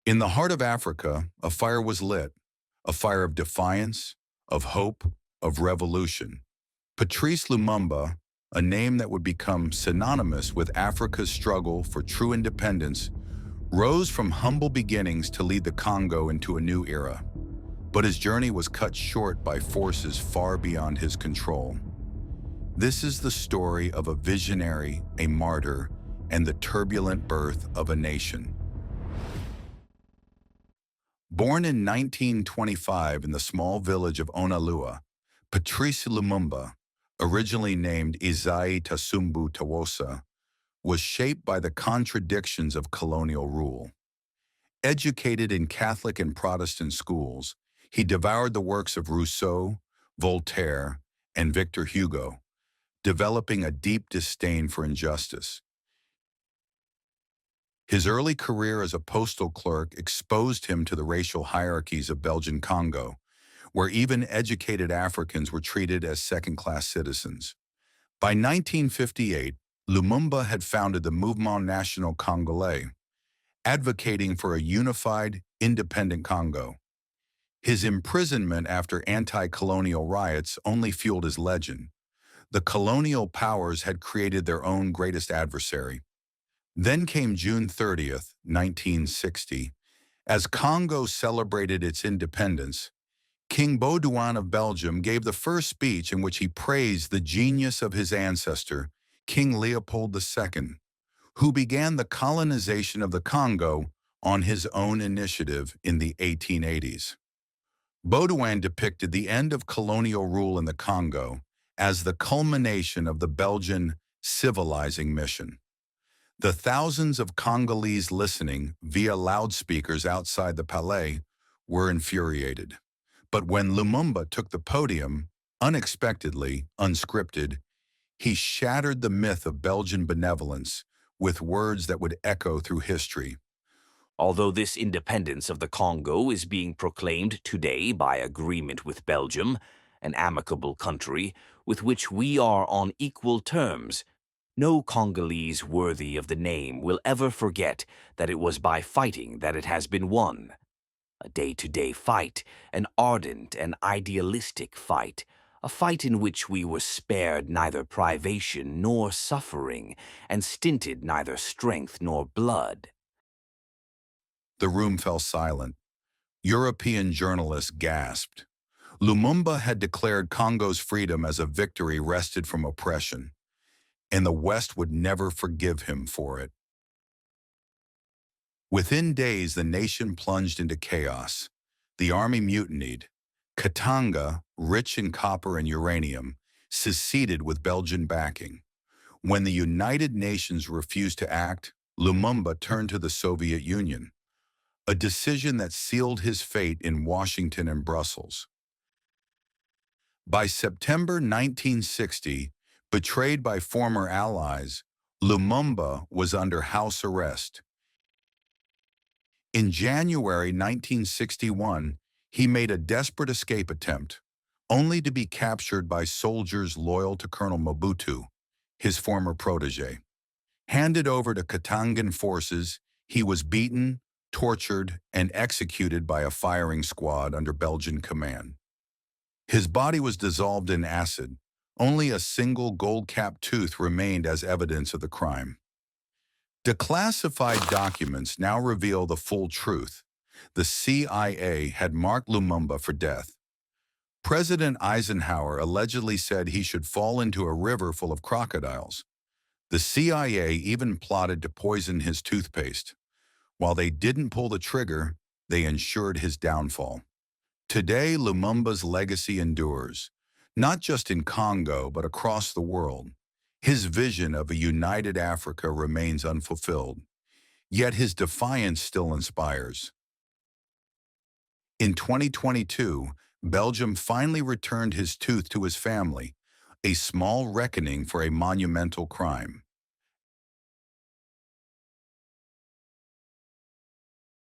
In the heart of Africa, a fire was lit, a fire of defiance, of hope, of revolution. Patrice Lumumba, a name that would become synonymous with Africa's struggle for true independence, rose from humble beginnings to lead the Congo into a new era. But his journey was cut short by forces far beyond his control. This is the story of a visionary, a martyr, and the turbulent birth of a nation. Born in 1925 in the small village of Onalua, Patrice Lumumba, originally named Izai Tasumbu Tawosa, was shaped by the contradictions of colonial rule. Educated in Catholic and Protestant schools, he devoured the works of Rousseau, Voltaire, and Victor Hugo, developing a deep disdain for injustice. His early career as a postal clerk exposed him to the racial hierarchies of Belgian Congo, where even educated Africans were treated as second-class citizens. By 1958, Lumumba had founded the Mouvement National Congolais, advocating for a unified, independent Congo. His imprisonment after anti-colonial riots only fueled his legend. The colonial powers had created their own greatest adversary. Then came June 30th, 1960. As Congo celebrated its independence, King Baudouin of Belgium gave the first speech in which he praised the genius of his ancestor, King Leopold II, who began the colonization of the Congo on his own initiative in the 1880s. Baudouin depicted the end of colonial rule in the Congo as the culmination of the Belgian civilizing mission. The thousands of Congolese listening via loudspeakers outside the Palais were infuriated. But when Lumumba took the podium, unexpectedly, unscripted, he shattered the myth of Belgian benevolence with words that would echo through history. Although this independence of the Congo is being proclaimed today by agreement with Belgium, an amicable country with which we are on equal terms, no Congolese worthy of the name will ever forget that it was by fighting that it has been won. A day-to-day fight, an ardent and idealistic fight, a fight in which we were spared neither privation nor suffering, and stinted neither strength nor blood. The room fell silent. European journalists gasped. Lumumba had declared Congo's freedom as a victory wrested from oppression, and the West would never forgive him for it. Within days, the nation plunged into chaos. The army mutinied. Katanga, rich in copper and uranium, seceded with Belgian backing. When the United Nations refused to act, Lumumba turned to the Soviet Union, a decision that sealed his fate in Washington and Brussels. By September 1960, betrayed by former allies, Lumumba was under house arrest. In January 1961, he made a desperate escape attempt, only to be captured by soldiers loyal to Colonel Mobutu, his former protege. Handed over to Katangan forces, he was beaten, tortured, and executed by a firing squad under Belgian command. His body was dissolved in acid. Only a single gold-capped tooth remained as evidence of the crime. Declassified documents now reveal the full truth. The CIA had marked Lumumba for death. President Eisenhower allegedly said he should fall into a river full of crocodiles. The CIA even plotted to poison his toothpaste. While they didn't pull the trigger, they ensured his downfall. Today, Lumumba's legacy endures, not just in Congo, but across the world. His vision of a united Africa remains unfulfilled, yet his defiance still inspires. In 2022, Belgium finally returned his tooth to his family, a small reckoning for a monumental crime.